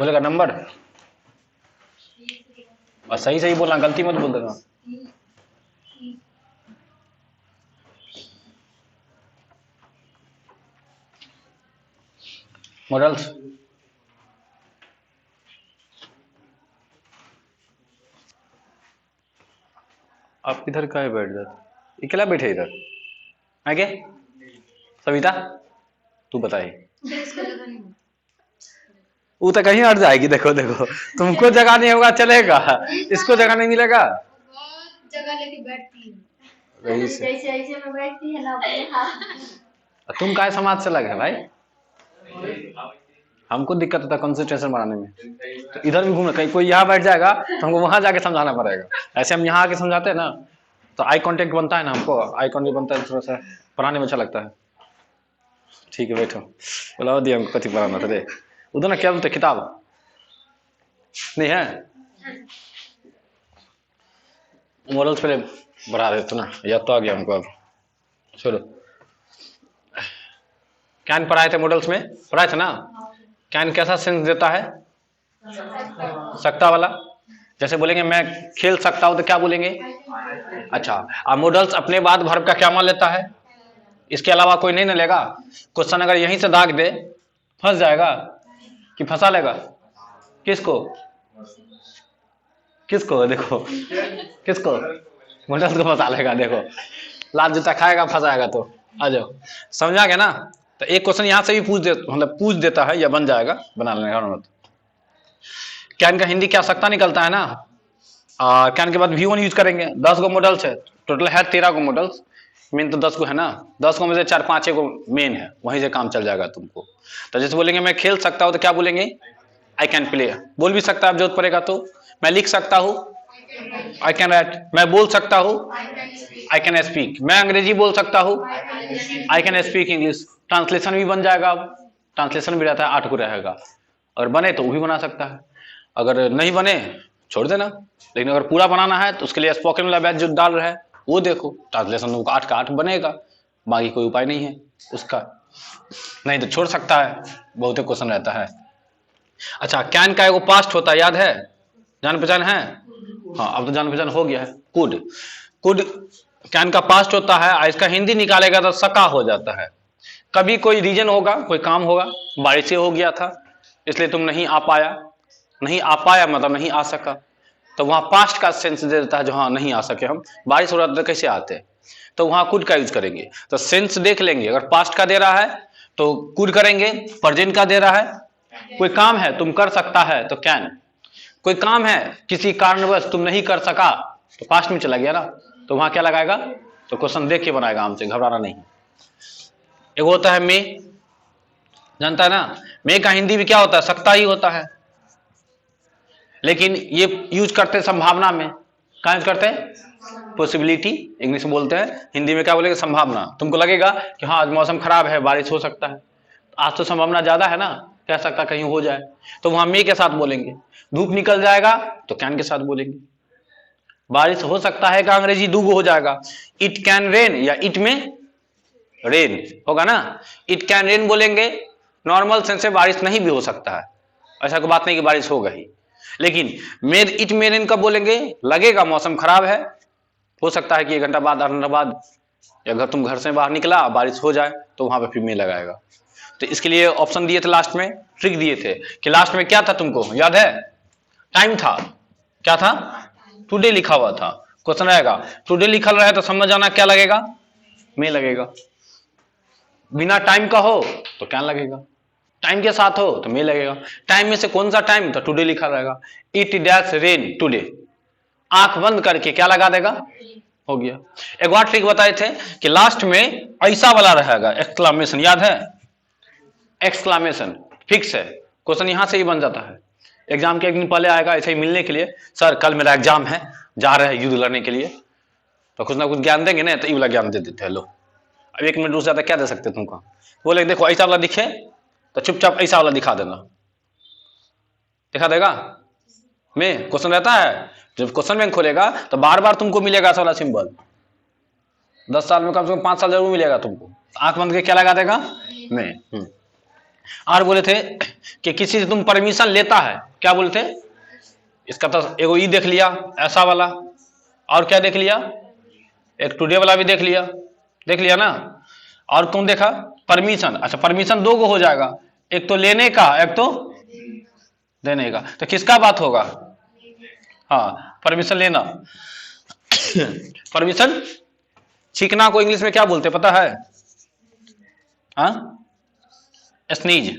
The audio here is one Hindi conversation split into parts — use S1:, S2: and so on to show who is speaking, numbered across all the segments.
S1: बोलेगा नंबर, और सही सही बोलना, गलती मत बोल देना। मॉडल्स, आप इधर काहे बैठ जाते, अकेला बैठे इधर आगे। सविता तू बताई, वो तो कहीं हट जाएगी। देखो देखो, तुमको जगह नहीं होगा चलेगा, इसको जगह नहीं मिलेगा।
S2: जगह लेके बैठती है,
S1: वही
S2: जैसे ऐसे में बैठती है ना अपने हाथ।
S1: तुम काय समाज से लगे है भाई, हमको दिक्कत होता है कंसंट्रेशन बनाने में। तो इधर भी घूमना, कहीं कोई यहाँ बैठ जाएगा तो हमको वहां जाके समझाना पड़ेगा। ऐसे हम यहाँ आके समझाते हैं ना, तो आई कांटेक्ट बनता है ना, हमको आई कांटेक्ट बनता है, थोड़ा सा पढ़ाने में अच्छा लगता है। ठीक है बैठो, बुलाओ दिया हमको कथी पढ़ाना था। देख उधर ना क्या बोलते, किताब नहीं है, मॉडल्स पहले बढ़ा देते ना, याद तो आ गया हमको। अब चलो, कैन पढ़ाए थे, मॉडल्स में पढ़ाए थे ना। कैन कैसा सेंस देता है, सकता वाला। जैसे बोलेंगे मैं खेल सकता हूं तो क्या बोलेंगे, अच्छा। अब मॉडल्स अपने बाद वर्ब का क्या मान लेता है, इसके अलावा कोई नहीं ना लेगा। क्वेश्चन अगर यहीं से दाग दे फंस जाएगा कि फंसा लेगा, किसको किसको, देखो किसको, मॉडल्स को फंसा लेगा। देखो लाल जूता खाएगा फंसाएगा। तो आ जाओ, समझा गया ना। तो एक क्वेश्चन यहां से भी पूछ दे, मतलब पूछ देता है या बन जाएगा, बना लेने का मत। कैन का हिंदी क्या सकता निकलता है ना। कैन के बाद वी वन यूज करेंगे। 10 गो मॉडल्स है, टोटल है 13 गो मॉडल्स। मेन तो 10 गो है ना, 10 गो में से 4-5 गो मेन है, वहीं से काम चल जाएगा तुमको। तो जैसे बोलेंगे मैं खेल सकता हूं तो क्या बोलेंगे, आई कैन प्ले। बोल भी सकता है, जरूरत पड़ेगा तो। मैं लिख सकता हूं, आई कैन राइट। मैं बोल सकता हूं, आई कैन स्पीक। मैं अंग्रेजी बोल सकता हूं, I can speak English. Translation भी बन जाएगा। अब ट्रांसलेशन भी रहता है, 8 को रहेगा। अगर बने तो वो भी बना सकता है, अगर नहीं बने छोड़ देना। लेकिन अगर पूरा बनाना है तो उसके लिए स्पोकन वाला बैच जो डाल रहा है वो देखो, ट्रांसलेशन 8 का 8 बनेगा, बाकी कोई उपाय नहीं है उसका। नहीं तो छोड़ सकता है, बहुत क्वेश्चन रहता है। अच्छा, कैन का एगो पास्ट होता है, याद है, जान पहचान है। हाँ अब तो जान पहचान हो गया है। कुड, कुड कैन का पास्ट होता है, इसका हिंदी निकालेगा तो सका हो जाता है। कभी कोई रीजन होगा, कोई काम होगा, बारिश से हो गया था इसलिए तुम नहीं आ पाया। नहीं आ पाया मतलब नहीं आ सका, तो वहां पास्ट का सेंस दे देता है, जो हाँ नहीं आ सके हम, बारिश हो रहा था कैसे आते, तो वहां कुड का यूज करेंगे। तो सेंस देख लेंगे, अगर पास्ट का दे रहा है तो कुड करेंगे, प्रेजेंट का दे रहा है, कोई काम है तुम कर सकता है तो कैन, कोई काम है किसी कारणवश तुम नहीं कर सका तो पास्ट में चला गया ना, तो वहां क्या लगाएगा, तो क्वेश्चन देख के बनाएगा, हमसे घबराना नहीं। एक होता है मे, जानता है ना, मे का हिंदी भी क्या होता है, सकता ही होता है, लेकिन ये यूज करते संभावना में। कहां यूज करते हैं, पॉसिबिलिटी इंग्लिश में बोलते हैं, हिंदी में क्या बोलेंगे, संभावना। तुमको लगेगा कि हाँ आज मौसम खराब है, बारिश हो सकता है, आज तो संभावना ज्यादा है ना, कह सकता कहीं हो जाए, तो वहां मे के साथ बोलेंगे। धूप निकल जाएगा तो कैन के साथ बोलेंगे। बारिश हो सकता है का अंग्रेजी दूगो हो जाएगा, इट कैन रेन या इट में रेन होगा ना। इट कैन रेन बोलेंगे, नॉर्मल सेंस से बारिश नहीं भी हो सकता है, ऐसा कोई बात नहीं कि बारिश होगा ही। लेकिन मेर इट में रेन कब बोलेंगे, लगेगा मौसम खराब है, हो सकता है कि 1 घंटा बाद 8 घंटा बाद, या अगर तुम घर से बाहर निकला बारिश हो जाए तो वहां पे फिर में लगाएगा। तो इसके लिए ऑप्शन दिए थे लास्ट में, ट्रिक दिए थे कि लास्ट में क्या था तुमको याद है, टाइम था, क्या था, टुडे लिखा हुआ था। क्वेश्चन आएगा टुडे लिखा रहा है तो समझ आना क्या लगेगा, में लगेगा। बिना टाइम का हो तो क्या लगेगा, टाइम के साथ हो तो में लगेगा। टाइम में से कौन सा टाइम, तो टुडे लिखा रहेगा। इट डैश रेन टुडे, आंख बंद करके क्या लगा देगा, हो गया। एक और ट्रिक बताए थे कि लास्ट में ऐसा वाला रहेगा, एक्सक्लामेशन, याद है, एक्सक्लामेशन फिक्स है, क्वेश्चन यहां से ही बन जाता है। एग्जाम के 1 दिन पहले आएगा ऐसे ही मिलने के लिए, सर कल मेरा एग्जाम है, जा रहे हैं युद्ध लड़ने के लिए, तो कुछ ना कुछ ज्ञान देंगे ना, तो ये वाला ज्ञान दे देते हैं। लो अब 1 मिनट उससे ज्यादा क्या दे सकते तुमको, बोले देखो ऐसा वाला दिखे तो चुपचाप ऐसा वाला दिखा देना, दिखा देगा। में क्वेश्चन रहता है, जब क्वेश्चन बैंक खोलेगा तो बार बार तुमको मिलेगा ऐसा वाला सिंबल, 10 साल में कम से कम 5 साल जरूर मिलेगा तुमको। आंख बंद के क्या लगा देगा, में और बोले थे कि किसी से तुम परमिशन लेता है, क्या बोले थे? इसका तो एगो ई देख लिया ऐसा वाला, और क्या देख लिया? एक टुडे वाला भी देख लिया ना। और तुम देखा परमिशन। अच्छा, परमिशन दो गो हो जाएगा, एक तो लेने का, एक तो देने का। तो किसका बात होगा? हाँ, परमिशन लेना। परमिशन छींकना को इंग्लिश में क्या बोलते पता है? हाँ, स्नीज।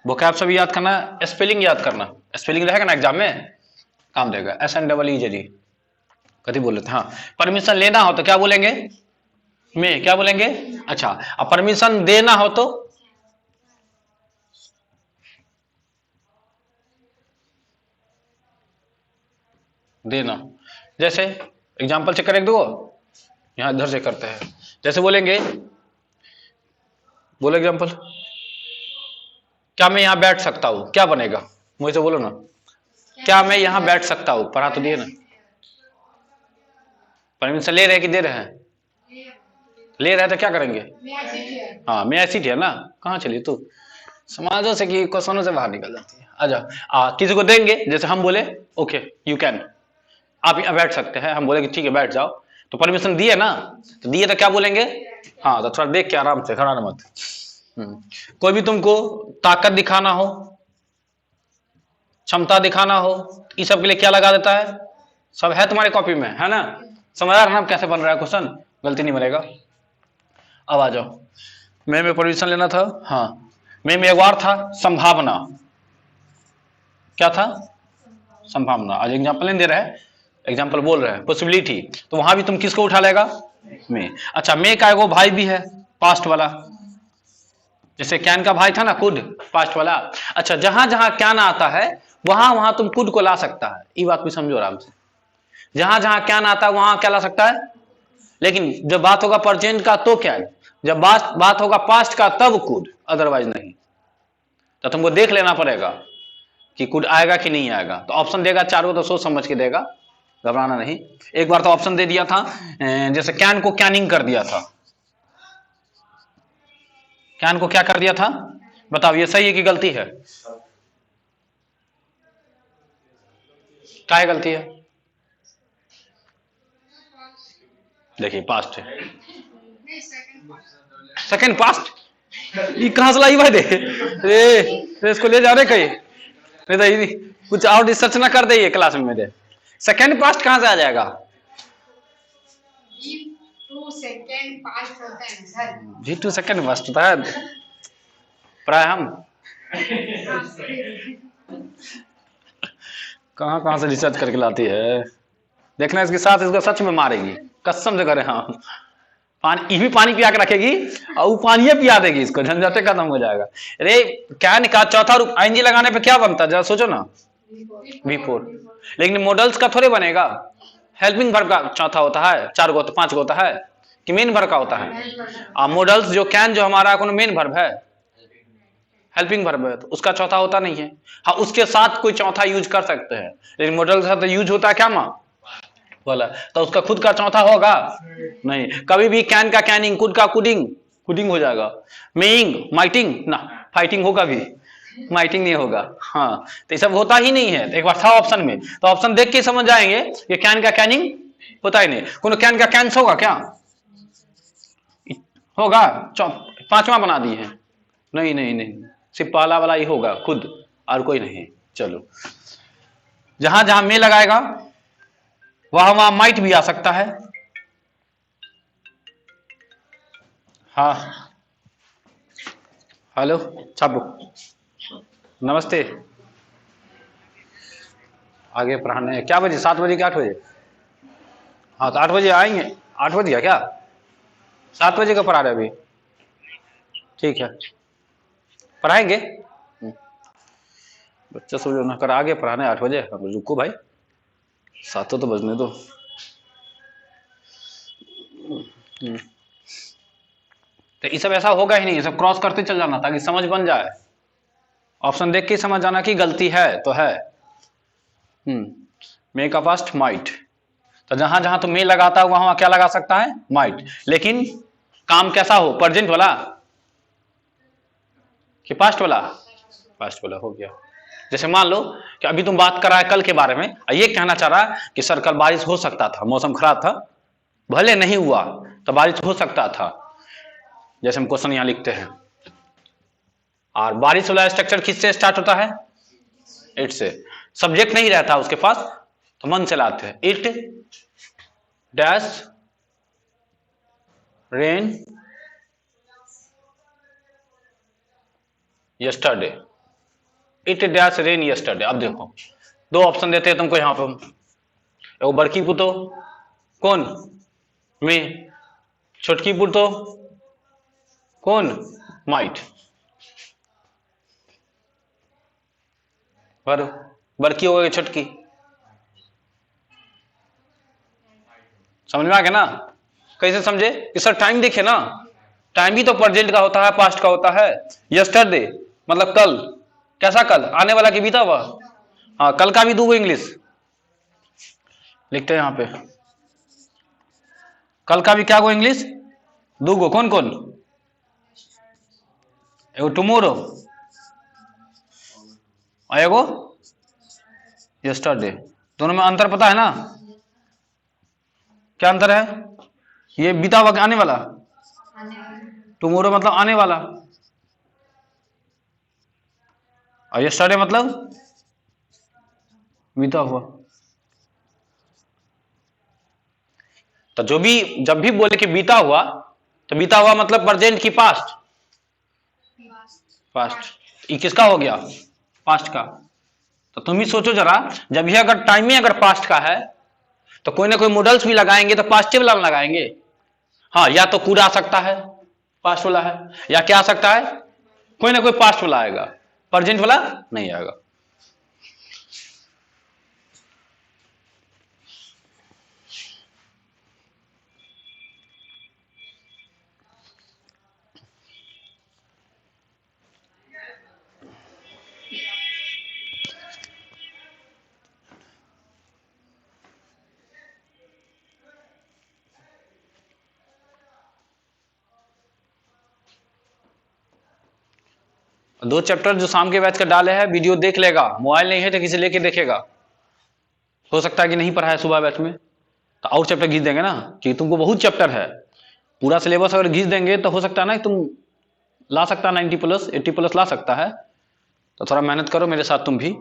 S1: वोकैब सब याद करना, स्पेलिंग याद करना। स्पेलिंग रहेगा ना एग्जाम में, काम देगा। SNEEZ कभी बोल लेते। हाँ, परमिशन लेना हो तो क्या बोलेंगे? में। क्या बोलेंगे? अच्छा, अब परमिशन देना हो तो देना। जैसे एग्जाम्पल चेक करें, दो यहां इधर से करते हैं। जैसे बोलेंगे, बोलो एग्जाम्पल, क्या मैं यहां बैठ सकता हूं? क्या बनेगा? मुझे बोलो ना, क्या मैं यहां बैठ सकता हूं? पढ़ा तो दिए ना। परमिशन ले रहे हैं कि दे रहे हैं? ले रहे हैं तो क्या करेंगे? हाँ, मैं ऐसी थी ना। कहाँ चली तू? समाजों से कि क्वेश्चनों से बाहर निकल जाती है। आजा, किसी को देंगे, जैसे हम बोले ओके यू कैन, आप यहाँ बैठ सकते हैं। हम बोले कि ठीक है बैठ जाओ, तो परमिशन दिए ना। तो दिए तो क्या बोलेंगे? हाँ, तो थोड़ा देख के आराम से, खड़ा मत। कोई भी तुमको ताकत दिखाना हो, क्षमता दिखाना हो, इस सब के लिए क्या लगा देता है? सब है तुम्हारी कॉपी में, है ना? समझ आ रहा है कैसे बन रहा है क्वेश्चन? गलती नहीं बनेगा। अब आ जाओ, में परमिशन लेना था। हाँ, में एक बार था संभावना। क्या था? संभावना। आज एग्जाम्पल नहीं दे रहे हैं, एग्जाम्पल बोल रहे हैं, पॉसिबिलिटी। तो वहां भी तुम किसको उठा लेगा? में। अच्छा, में का एगो भाई भी है, पास्ट वाला। जैसे कैन का भाई था ना, कुड, पास्ट वाला। अच्छा, जहां जहां कैन आता है वहां वहां तुम कुड को ला सकता है। ये बात भी समझो आराम से। जहां जहां कैन आता है वहां क्या ला सकता है, लेकिन जब बात होगा प्रेजेंट का तो कैन, जब बात होगा पास्ट का तब कुड, अदरवाइज नहीं। तो तुमको देख लेना पड़ेगा कि कुड आएगा कि नहीं आएगा। तो ऑप्शन देगा चारों, तो सोच समझ के देगा, घबराना नहीं। एक बार तो ऑप्शन दे दिया था, जैसे कैन को कैनिंग कर दिया था। कैन को क्या कर दिया था? बताओ, ये सही है कि गलती है? क्या है गलती है? देखिए पास्ट है, सेकंड पास्ट। ये कहां से लाई भाई? दे रे, इसको ले जा रहे कहीं नहीं तो कुछ और रिसर्च ना कर दे क्लास में मेरे। सेकंड पास्ट कहां से आ जाएगा?
S3: सेकंड पास्ट होता है सर।
S1: V2 सेकंड पास्ट होता है प्राय। हम कहां से रिसर्च करके लाती है? देखना इसके साथ, इसको सच में मारेगी, कसम से करे। हाँ, पानी, ये भी पानी पिया के रखेगी और वो पानी पिया देगी, इसको झंझटे खत्म हो जाएगा। अरे क्या निकाल, चौथा रूप ING लगाने पे क्या बनता है जरा सोचो ना? V4। लेकिन मॉडल्स का थोड़े बनेगा। हेल्पिंग वर्ब का चौथा होता है, 4 गो तो 5 गो होता है कि मेन वर्ब का होता है? मॉडल्स जो कैन जो हमारा कौन मेन वर्ब है, हेल्पिंग वर्ब है, तो उसका चौथा होता नहीं है। हाँ, उसके साथ कोई चौथा यूज कर सकते हैं, लेकिन मॉडल के साथ यूज होता है क्या माँ बोला, तो उसका खुद का चौथा होगा नहीं। कभी भी कैन का कैनिंग, कुड का कुडिंग, कुडिंग हो जाएगा। मेइंग, माइटिंग ना, फाइटिंग होगा भी, माइटिंग नहीं होगा। हाँ, तो ये सब होता ही नहीं है। एक बार था ऑप्शन में, तो ऑप्शन देख के समझ जाएंगे ये कैन का कैनिंग होता ही नहीं। कोनो कैन का कैंस होगा क्या? होगा? 5वां बना दिए हैं। नहीं नहीं नहीं, सिर्फ पहला वाला ही होगा खुद, और कोई नहीं। चलो, जहां जहां में लगाएगा वहां वहां माइट भी आ सकता है। हाँ, हेलो छापो, नमस्ते। आगे पढ़ाने क्या बजे? 7 बजे कि 8 बजे? हाँ, तो 8 बजे आएंगे। 8 बजे है क्या? 7 बजे का पढ़ा रहे अभी? ठीक है, पढ़ाएंगे। बच्चा सब जो ना कर, आगे पढ़ाने 8 बजे। रुको भाई, 7 तो बजने दो। तो ये सब ऐसा होगा ही नहीं, ये सब क्रॉस करते चल जाना ताकि समझ बन जाए। ऑप्शन देख के समझ जाना कि गलती है तो है। मे का पास्ट माइट, तो जहां जहां तो मे लगाता है वहां क्या लगा सकता है? माइट। लेकिन काम कैसा हो? प्रेजेंट वाला। कि पास्ट वाला? पास्ट वाला हो गया। जैसे मान लो कि अभी तुम बात कर रहा है कल के बारे में, ये कहना चाह रहा है कि सर कल बारिश हो सकता था, मौसम खराब था, भले नहीं हुआ तो बारिश हो सकता था, जैसे हम क्वेश्चन यहां लिखते हैं। और बारिश वाला स्ट्रक्चर किससे स्टार्ट होता है? इट से। सब्जेक्ट नहीं रहता उसके पास तो मन चलाते हैं। It dash rain yesterday. It dash rain yesterday. अब देखो दो ऑप्शन देते हैं तुमको यहां पे। एगो बड़की पुतो कौन? मैं। छोटकी पुतो कौन? माइट। पर बड़की हो गई छोटकी, समझ में आ गया ना? कैसे समझे कि सर टाइम देखे ना, टाइम भी तो प्रेजेंट का होता है, पास्ट का होता है। यस्टरडे मतलब कल। कैसा कल? आने वाला कि बीता हुआ? हाँ, कल का भी दूगो इंग्लिश लिखते हैं यहां पे। कल का भी क्या गो इंग्लिश? दूगो। कौन कौन? एगो टुमोरो और एगो यस्टरडे। दोनों में अंतर पता है ना? क्या अंतर है? ये बीता हुआ आने वाला, टुमोरो मतलब आने वाला, और यस्टरडे मतलब बीता हुआ। तो जो भी जब भी बोले कि बीता हुआ तो बीता हुआ मतलब प्रेजेंट की पास्ट? पास्ट। ये किसका हो गया? पास्ट का। तो तुम ही सोचो जरा, जब भी अगर टाइम में अगर पास्ट का है तो कोई ना कोई मॉडल्स भी लगाएंगे तो पास्टिव वाला लगाएंगे। हाँ, या तो कूड़ा आ सकता है, पास्ट वाला है, या क्या आ सकता है, कोई ना कोई पास्ट वाला आएगा, प्रेजेंट वाला नहीं आएगा। दो चैप्टर जो शाम के बैच का डाले हैं, वीडियो देख लेगा, मोबाइल नहीं है तो किसी लेके देखेगा। हो सकता है कि नहीं पढ़ा है सुबह बैच में, तो और चैप्टर घिस देंगे ना, कि तुमको बहुत चैप्टर है, पूरा सिलेबस अगर घिस देंगे तो हो सकता है ना तुम ला सकता है 90+, 80+ ला सकता है। तो थोड़ा मेहनत करो मेरे साथ तुम भी।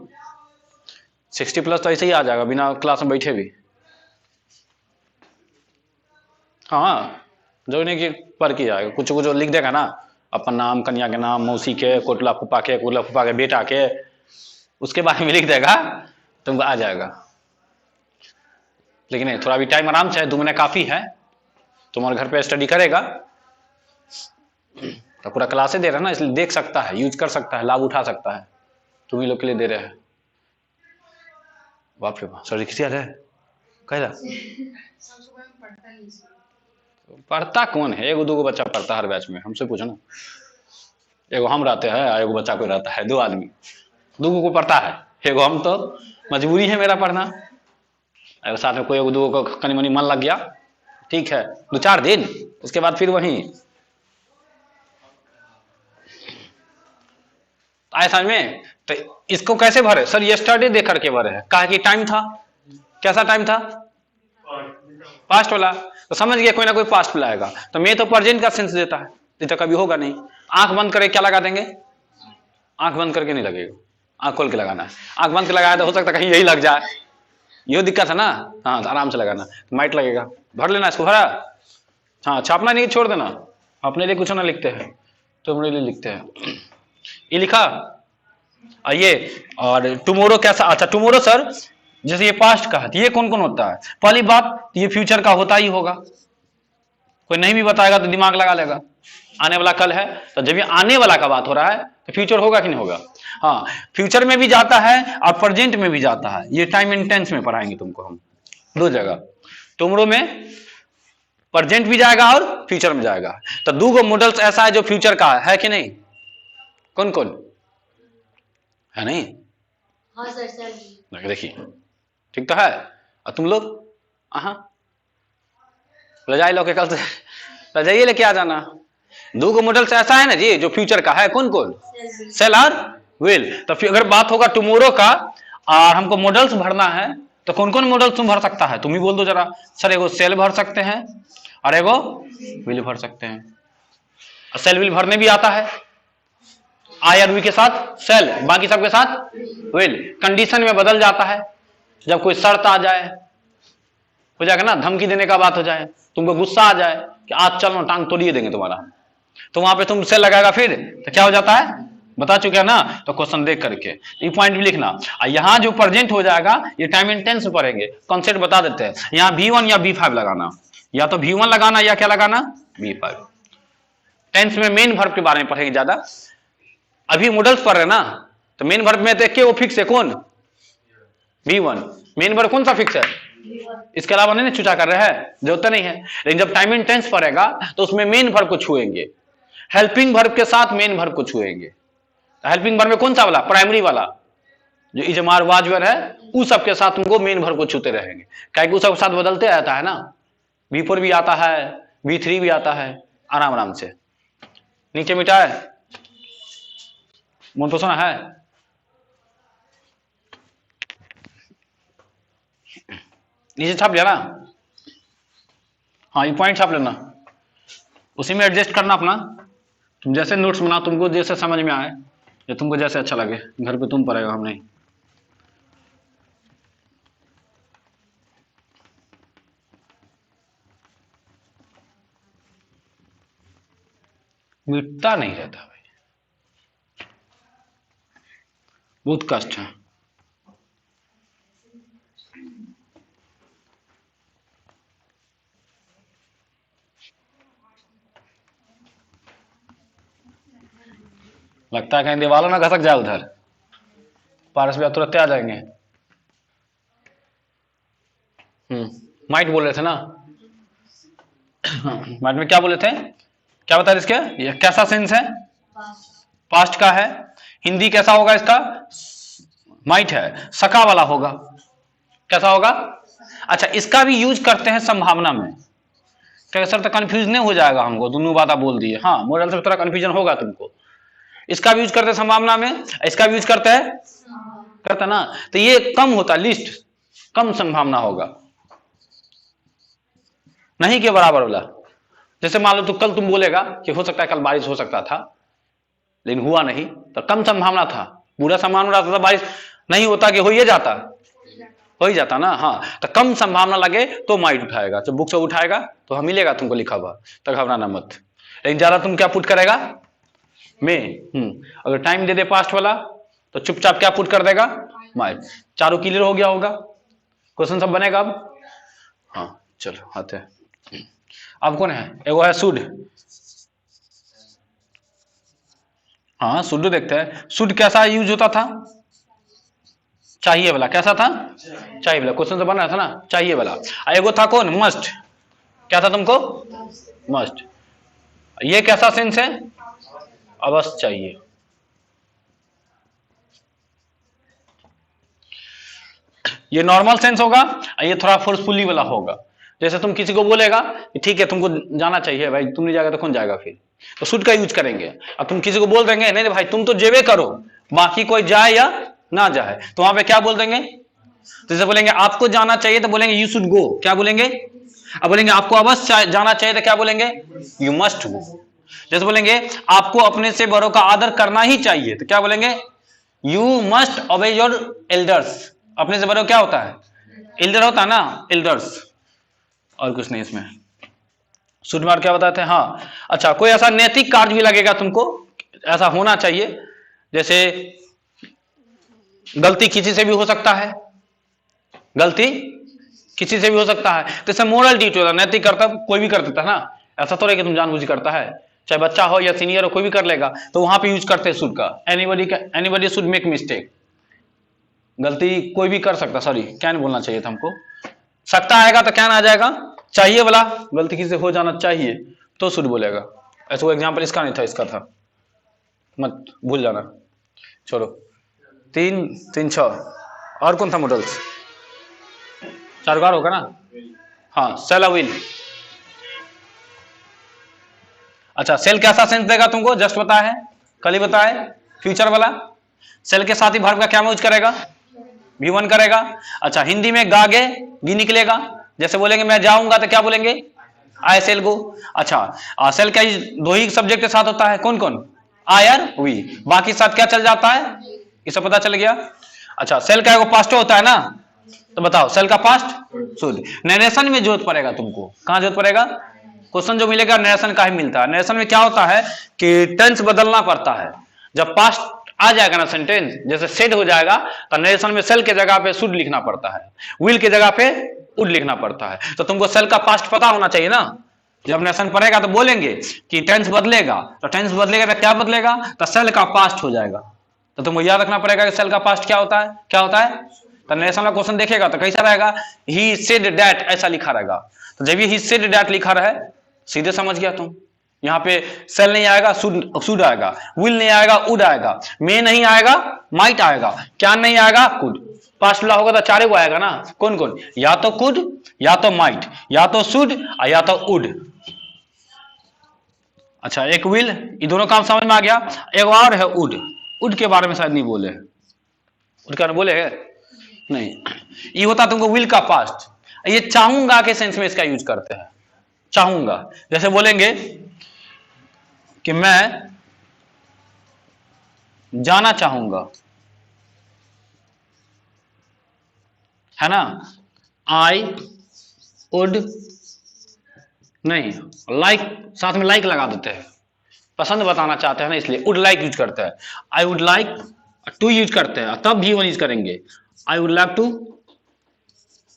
S1: 60+ तो ऐसे ही आ जाएगा बिना क्लास में बैठे भी। हाँ, जो नहीं कि पढ़ के जाएगा, कुछ कुछ लिख देगा ना, अपन नाम, कन्या के नाम, मौसी के, कोटला फूफा के बेटा के, उसके बारे में लिख देगा, तुमको आ जाएगा। लेकिन नहीं, थोड़ा भी टाइम आराम से है, 2 महीने काफी है। तुम्हारे घर पे स्टडी करेगा तो पूरा क्लासे दे रहा है ना, इसलिए देख सकता है, यूज कर सकता है, लाभ उठा सकता है। तुम ही लोग के लिए दे रहे हैं। बाप रे बाप, सर किसी है कह पढ़ता कौन है? एगो दूगो बच्चा पढ़ता है हर बैच में, हमसे पूछो ना। एगो हम रहते हैं, एगो बच्चा कोई रहता है, 2 आदमी, दूगो को पढ़ता है। एगो हम तो मजबूरी है मेरा पढ़ना, अगर साथ में कोई एगो दूगो को कनी मनी मन लग गया, ठीक है, 2-4 दिन, उसके बाद फिर वही आए समझ में। तो इसको कैसे भरे? सर यस्टरडे देख करके भरे है, कहा कि टाइम था, कैसा टाइम था? पास्ट वाला। तो समझ गया कोई ना कोई पास्ट वाला आएगा। तो मैं तो प्रेजेंट का सेंस देता है, ये तो कभी होगा नहीं। आंख बंद करके क्या लगा देंगे? आंख बंद करके नहीं लगेगा, आंख खोल के लगाना है। आंख बंद के लगाया तो हो सकता है कहीं यही लग जाए, यही दिक्कत है ना। हाँ, तो आराम से लगाना, माइट लगेगा, भर लेना इसको, भरा। हाँ, छापना नहीं, छोड़ देना, अपने लिए कुछ ना लिखते हैं, तुम्हारे लिए लिखते हैं। ये लिखा ये। और टुमारो कैसा? अच्छा, टुमारो सर जैसे ये पास्ट का है, ये कौन कौन होता है? पहली बात, ये फ्यूचर का होता ही होगा, कोई नहीं भी बताएगा तो दिमाग लगा लेगा। आने वाला कल है, तो जब ये आने वाला का बात हो रहा है तो फ्यूचर होगा कि नहीं होगा? हाँ, फ्यूचर में भी जाता है और प्रेजेंट में भी जाता है। ये टाइम एंड टेंस में पढ़ाएंगे तुमको हम, 2 जगह। टुमारो में प्रेजेंट भी जाएगा और फ्यूचर में जाएगा। तो 2 मॉडल्स ऐसा है जो फ्यूचर का है कि नहीं? कौन कौन है? नहीं?
S2: हाँ सर, सर
S1: देखिए, ठीक तो है। और तुम लोग रजाई लो के कल से रजाइए लेके आ जाना। दो को मॉडल्स ऐसा है ना जी जो फ्यूचर का है, कौन कौन? सेल और विल। तो फिर अगर बात होगा टुमारो का और हमको मॉडल्स भरना है तो कौन कौन मॉडल तुम भर सकता है? तुम ही बोल दो जरा। सर एगो सेल भर सकते हैं और एगो विल भर सकते हैं। सेल विल भरने भी आता है, आई और वी के साथ सेल, बाकी सबके साथ विल। कंडीशन में बदल जाता है जब कोई शर्त आ जाए, हो जाएगा ना, धमकी देने का बात हो जाए, तुमको गुस्सा आ जाए कि आज चलो टांग तोड़िए देंगे तुम्हारा, तो वहां पे तुम सेल लगाएगा, फिर तो क्या हो जाता है बता चुके हैं ना। तो क्वेश्चन देख करके ये पॉइंट भी लिखना। और यहाँ जो प्रेजेंट हो जाएगा ये टाइम इन टेंस पढ़ेंगे, कॉन्सेप्ट बता देते हैं। यहाँ V1 या V5 लगाना, या तो V1 लगाना या क्या लगाना V5। टेंस में मेन वर्ब के बारे में पढ़ेंगे ज्यादा। अभी मॉडल्स पढ़ रहे ना, तो मेन वर्ब में देख के वो फिक्स है कौन V1। मेन वर्ब कौन सा फिक्स है, इसके अलावा नहीं चूचा कर रहे हैं, जरूरत नहीं है। लेकिन जब टाइम इन टेंस पढ़ेगा तो उसमें मेन वर्ब को छुएंगे, हेल्पिंग वर्ब के साथ मेन वर्ब को छुएंगे। हेल्पिंग वर्ब में कौन सा वाला, प्राइमरी वाला जो इजमार वाजवर है, उस सबके साथ तुमको मेन वर्ब को छूते रहेंगे, क्या उस सबके साथ बदलते रहता है ना। V4 भी आता है, V3 भी आता है, आराम आराम से। नीचे मिटा है, मन पसंद है, नीचे छाप लिया ना। हाँ ये पॉइंट छाप लेना, उसी में एडजस्ट करना अपना। तुम जैसे नोट्स बना, तुमको जैसे समझ में आए, या तुमको जैसे अच्छा लगे, घर पे तुम पढ़ेगा, हम नहीं। मिटता नहीं रहता भाई, बहुत कष्ट है। लगता है कहीं दीवालों ना घसक जाए उधर, पारस भैया तुरंत आ जाएंगे। माइट बोल रहे थे ना, माइट में क्या बोले थे, क्या बता रहे इसके, ये कैसा सेंस है, पास्ट का है। हिंदी कैसा होगा इसका, माइट है, सका वाला होगा, कैसा होगा। अच्छा इसका भी यूज करते हैं संभावना में, क्या सर तो कंफ्यूज नहीं हो जाएगा हमको, दोनों बात आप बोल दिए। हाँ मॉडल से थोड़ा कंफ्यूजन होगा तुमको। इसका भी यूज करते हैं संभावना में, इसका भी यूज करते हैं, करता ना, तो ये कम होता, लिस्ट कम संभावना होगा, नहीं के बराबर वाला। जैसे मान लो तो कल तुम बोलेगा कि हो सकता है कल बारिश हो सकता था, लेकिन हुआ नहीं, तो कम संभावना था। पूरा संभावना रहता था बारिश नहीं होता कि हो ही जाता, हो ही जाता ना। हाँ तो कम संभावना लगे तो माइट उठाएगा, जब बुक से उठाएगा तो हम मिलेगा तुमको लिखा हुआ, तो घबराना मत। लेकिन ज्यादा तुम क्या पुट करेगा में, अगर टाइम दे दे पास्ट वाला तो चुपचाप क्या पुट कर देगा माइट। चारों क्लियर हो गया होगा, क्वेश्चन सब बनेगा अब। हाँ चलो आते हैं, अब कौन है, एगो है शुड। हाँ शुड देखते हैं, शुड कैसा यूज होता था, चाहिए वाला, कैसा था चाहिए वाला, क्वेश्चन तो बन रहा था ना चाहिए वाला। एगो था कौन मस्ट, क्या था तुमको मस्ट। ये कैसा सेंस है, अवश्य चाहिए। ये नॉर्मल सेंस होगा, ये थोड़ा फोर्सफुली वाला होगा। जैसे तुम किसी को बोलेगा कि ठीक है तुमको जाना चाहिए भाई, तुम नहीं जाएगा तो कौन जाएगा, फिर तो शुड का यूज करेंगे। अब तुम किसी को बोल देंगे नहीं भाई तुम तो जेबे करो, बाकी कोई जाए या ना जाए, तो वहां पे क्या बोल देंगे। जैसे बोलेंगे आपको जाना चाहिए तो बोलेंगे यू शुड गो, क्या बोलेंगे। अब बोलेंगे आपको अवश्य जाना चाहिए तो क्या बोलेंगे यू मस्ट गो। जैसे बोलेंगे आपको अपने से बड़ों का आदर करना ही चाहिए तो क्या बोलेंगे यू मस्ट ओबे योर एल्डर्स। अपने से बड़ों क्या होता है, एल्डर होता है ना, एल्डर्स, और कुछ नहीं इसमें। शुड मार क्या बताते हैं। हाँ अच्छा कोई ऐसा नैतिक कार्य भी लगेगा तुमको, ऐसा होना चाहिए, जैसे गलती किसी से भी हो सकता है, गलती किसी से भी हो सकता है, जैसे मोरल ड्यूटी होता है, नैतिक कर्तव्य कोई भी कर देता है ना, ऐसा तो नहीं कि तुम जानबूझ करता है, चाहे बच्चा हो या सीनियर हो कोई भी कर लेगा, तो वहां पे यूज करते हैं शुड का। एनीबॉडी शुड मेक मिस्टेक, गलती कोई भी कर सकता, सॉरी कैन बोलना चाहिए था हमको, सकता आएगा तो कैन आ जाएगा, चाहिए वाला गलती किसी से हो जाना चाहिए तो शुड बोलेगा। ऐसा कोई एग्जांपल इसका नहीं था, इसका था, मत भूल जाना। छोड़ो 3 3 6 और कौन था मॉडल्स, 4 बार होगा ना। हाँ सेल विल, अच्छा, सेल कैसा सेंस देगा तुमको, जस्ट बताया है, कल ही बताया है, फ्यूचर वाला। सेल के साथ ही वर्ब का क्या यूज करेगा, V1 करेगा। अच्छा, हिंदी में गागे गी निकलेगा, जैसे बोलेंगे मैं जाऊंगा तो क्या बोलेंगे, आई सेल गो। अच्छा, सेल का दो ही सब्जेक्ट के साथ होता है, कौन कौन, आई और वी, बाकी साथ क्या चल जाता है, ये सब पता चल गया। अच्छा, सेल का एगो पास्ट होता है ना, तो बताओ सेल का पास्ट शुड। नरेशन में जरूरत पड़ेगा तुमको, कहां जरूरत पड़ेगा, क्वेश्चन जो मिलेगा नरेशन का ही मिलता है। नरेशन में क्या होता है कि टेंस बदलना पड़ता है। जब पास्ट आ जाएगा ना सेंटेंस, जैसे सेड हो जाएगा, तो नरेशन में सेल के जगह पे शुड लिखना पड़ता है, विल के जगह पे वुड लिखना पड़ता है। तो तुमको सेल का पास्ट पता होना चाहिए ना। जब नरेशन पढ़ेगा तो बोलेंगे कि टेंस बदलेगा, तो टेंस बदलेगा तो क्या बदलेगा, तो सेल का पास्ट हो जाएगा। तो तुमको याद रखना पड़ेगा कि सेल का पास्ट क्या होता है, क्या होता है। तो नरेशन का क्वेश्चन देखेगा तो कैसा रहेगा, ही सेड दैट ऐसा लिखा रहेगा। तो जब ये ही सेड दैट लिखा रहे, सीधे समझ गया तुम। यहां पे सेल नहीं आएगा, शुड आएगा, विल नहीं आएगा, वुड आएगा, मे नहीं आएगा, माइट आएगा, क्या नहीं आएगा, कुड। पास्ट ला होगा तो चारे को आएगा ना, कौन कौन, या तो कुड, या तो माइट, या तो शुड, या तो वुड। अच्छा, एक विल, ये दोनों काम समझ में आ गया। एक और है वुड, वुड के बारे में शायद नहीं बोले, वुड का बोले है नहीं। ये होता तुमको विल का पास्ट। ये चाहूंगा के सेंस में इसका यूज करते हैं, चाहूंगा। जैसे बोलेंगे कि मैं जाना चाहूंगा, है ना, आई वुड नहीं, लाइक साथ में लाइक लगा देते हैं, पसंद बताना चाहते हैं ना, इसलिए वुड लाइक यूज करते हैं। I would like to use करते हैं, तब भी यूज करेंगे, I would like to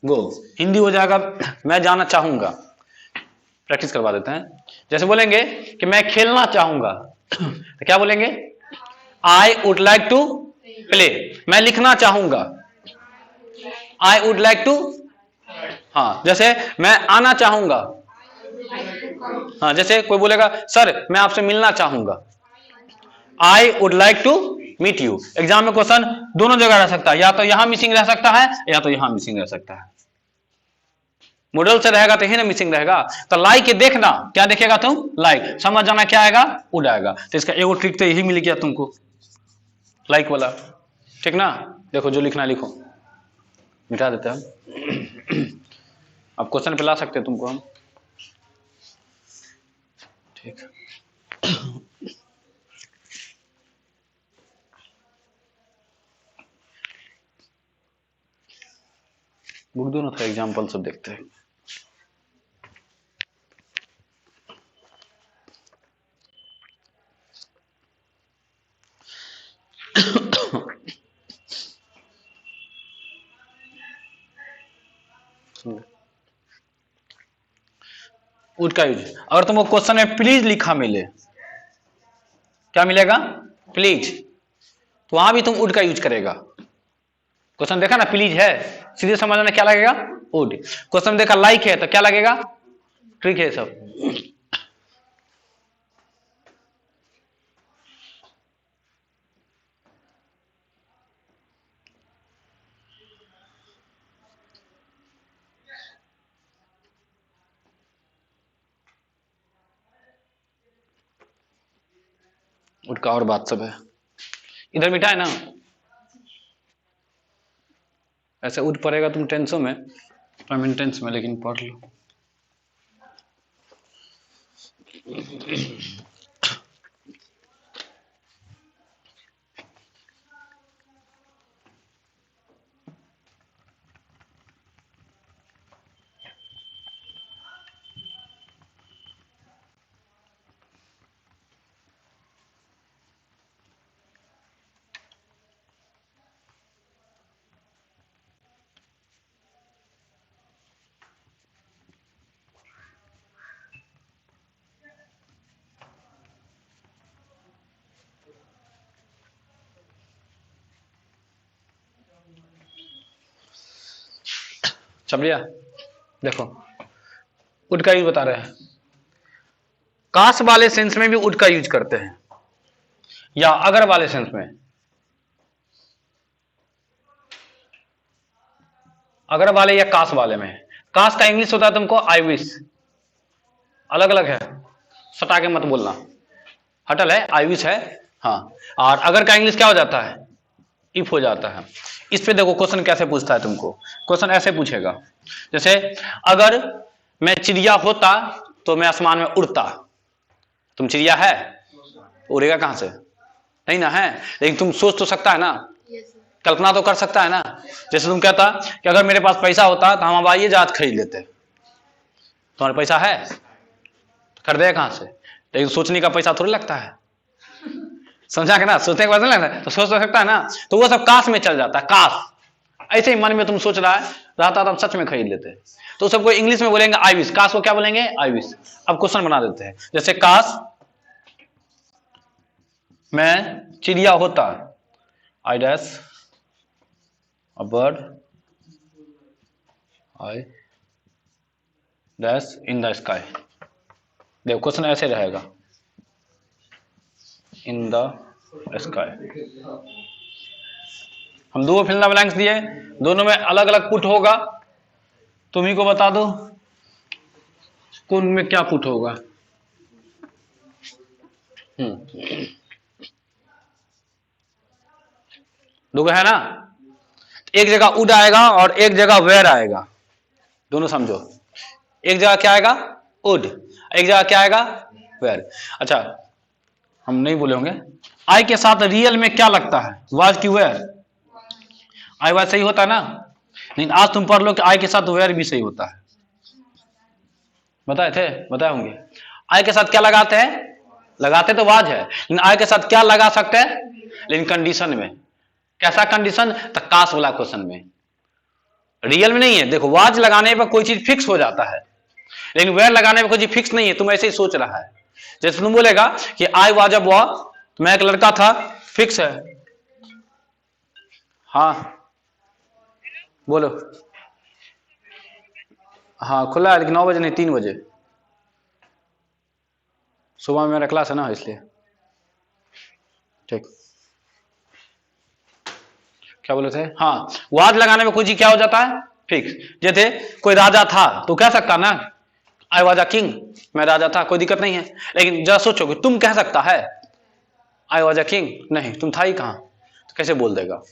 S1: go. Hindi हो जाएगा मैं जाना चाहूंगा। प्रैक्टिस करवा देते हैं। जैसे बोलेंगे कि मैं खेलना चाहूंगा, तो क्या बोलेंगे, I would like to play. मैं लिखना चाहूंगा, आई वुड लाइक टू, हाँ, जैसे मैं आना चाहूंगा, हाँ, जैसे कोई बोलेगा सर मैं आपसे मिलना चाहूंगा, I would like to meet you. Exam में क्वेश्चन दोनों जगह रह सकता है, या तो यहां मिसिंग रह सकता है, या तो यहां मिसिंग रह सकता है। मॉडल से रहेगा तो ही ना मिसिंग रहेगा। तो लाइक ये देखना, क्या देखेगा तुम, लाइक, समझ जाना क्या आएगा, वुड आएगा। तो इसका एगो ट्रिक तो यही मिल गया तुमको, लाइक वाला, ठीक ना। देखो जो लिखना लिखो, मिटा देते हैं। अब क्वेश्चन पे ला सकते हैं तुमको हम, ठीक। बुक दो ना, थोड़ा एग्जाम्पल सब देखते हैं। वुड का यूज, अगर तुमको क्वेश्चन में प्लीज लिखा मिले, क्या मिलेगा, प्लीज, तो वहां भी तुम वुड का यूज करेगा। क्वेश्चन देखा ना, प्लीज है, सीधे समझने क्या लगेगा, वुड। क्वेश्चन देखा लाइक है, तो क्या लगेगा, ट्रिक है सब। वुड का और बात सब है, इधर मिटा है ना। ऐसे वुड पढ़ेगा तुम टेंसों में, टेंस में, लेकिन पढ़ लो। चलिए देखो, वुड का यूज बता रहे हैं। काश वाले सेंस में भी वुड का यूज करते हैं, या अगर वाले सेंस में। अगर वाले या काश वाले में, काश का इंग्लिश होता है तुमको आई विश, अलग अलग है। सटा के मत बोलना, हटल है, आई विश है। हाँ, और अगर का इंग्लिश क्या हो जाता है, इफ हो जाता है। इस पे देखो क्वेश्चन कैसे पूछता है तुमको, क्वेश्चन ऐसे पूछेगा, जैसे अगर मैं चिड़िया होता तो मैं आसमान में उड़ता। तुम चिड़िया है, उड़ेगा कहां से, नहीं ना है, लेकिन तुम सोच तो सकता है ना, कल्पना तो कर सकता है ना। जैसे तुम कहता कि अगर मेरे पास पैसा होता तो हम हवाई जहाज खरीद लेते। तुम्हारे पैसा है, खरीदे कहां से, लेकिन सोचने का पैसा थोड़ी लगता है, समझा के ना, सोचने का पैसा नहीं लगता, तो सोच सकता है ना। तो वो सब काश में चल जाता है, काश। ऐसे ही मन में तुम सोच रहा है रहता तो हम सच में खरीद लेते। तो सबको इंग्लिश में बोलेंगे आई विश, काश को क्या बोलेंगे, आई विश। अब क्वेश्चन बना देते हैं, जैसे काश मैं चिड़िया होता, I dash a bird, I dash in the sky. देखो क्वेश्चन ऐसे रहेगा, इन द स्काई। हम दो फिल इन द ब्लैंक्स दिए, दोनों में अलग अलग पुट होगा, तुम ही को बता दो कौन में क्या पुट होगा। दोगे है ना, एक जगह उड आएगा और एक जगह वेयर आएगा, दोनों समझो। एक जगह क्या आएगा, उड, एक जगह क्या आएगा, वेयर। अच्छा हम नहीं बोले होंगे, आई के साथ रियल में क्या लगता है, वाज की वेयर। आई वाज सही होता है ना, लेकिन आज तुम पढ़ लो कि आई के साथ वेयर भी सही होता है। बताए थे, बताए होंगे। आई के साथ क्या लगाते हैं, लगाते तो वाज है, लेकिन आई के साथ क्या लगा सकते हैं, लेकिन कंडीशन में। कैसा कंडीशन, तो काश वाला क्वेश्चन में, रियल में नहीं है। देखो वाज लगाने पर कोई चीज फिक्स हो जाता है, लेकिन वेयर लगाने पर कोई चीज फिक्स नहीं है, तुम ऐसे ही सोच रहा है। जैसे तुम बोलेगा कि आई वाज अ बॉय, तो मैं एक लड़का था, फिक्स है। हाँ बोलो, हाँ खुला है, लेकिन 9 बजे नहीं, 3 बजे सुबह में मेरा क्लास है ना, इसलिए। ठीक, क्या बोले थे, हाँ वाज लगाने में कोई चीज क्या हो जाता है, फिक्स। जैसे कोई राजा था तो कह सकता ना, आई वाज अ किंग, मैं राजा था, कोई दिक्कत नहीं है। लेकिन जरा सोचो कि तुम कह सकता है आई वाज अ किंग, नहीं तुम था ही कहां, तो कैसे बोल देगा,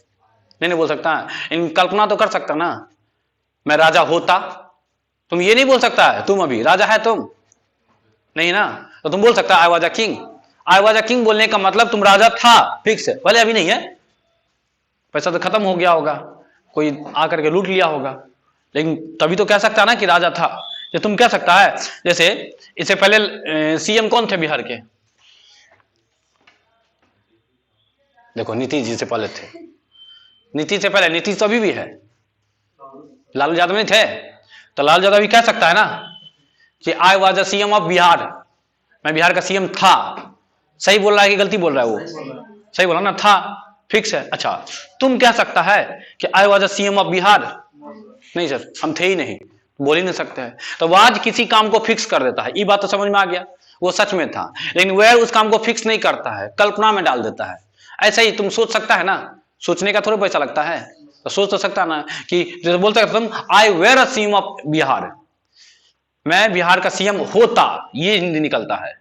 S1: नहीं बोल सकता है। इन कल्पना तो कर सकता ना, मैं राजा होता, तुम ये नहीं बोल सकता है तुम अभी राजा है तुम नहीं ना, तो तुम बोल सकता है I was a king. I was a king बोलने का मतलब तुम राजा था, फिक्स है, भले अभी नहीं है, पैसा तो खत्म हो गया होगा, कोई आकर के लूट लिया होगा, लेकिन तभी तो कह सकता है ना कि राजा था। जो तुम कह सकता है, जैसे इससे पहले सीएम कौन थे बिहार के, देखो नीतीश जी से पहले थे, नीतीश से पहले, नीतीश तो अभी भी है, लालू यादव नहीं थे, तो लालू यादव भी कह सकता है ना कि I was the CM of Bihar, मैं बिहार का सीएम था। सही बोल रहा है कि गलती बोल रहा है, वो सही बोला ना, था, फिक्स है। अच्छा तुम कह सकता है कि I was the CM of Bihar, नहीं सर हम थे ही नहीं, बोल ही नहीं सकते हैं। तो वाज किसी काम को फिक्स कर देता है, ये बात तो समझ में आ गया, वो सच में था, लेकिन वह उस काम को फिक्स नहीं करता है, कल्पना में डाल देता है। ऐसा ही तुम सोच सकता है ना, सोचने का थोड़ा पैसा लगता है, तो सोच तो सकता है ना कि जैसे बोलते हैं तुम I were a CM of Bihar, मैं बिहार का सीएम होता, ये हिंदी निकलता है,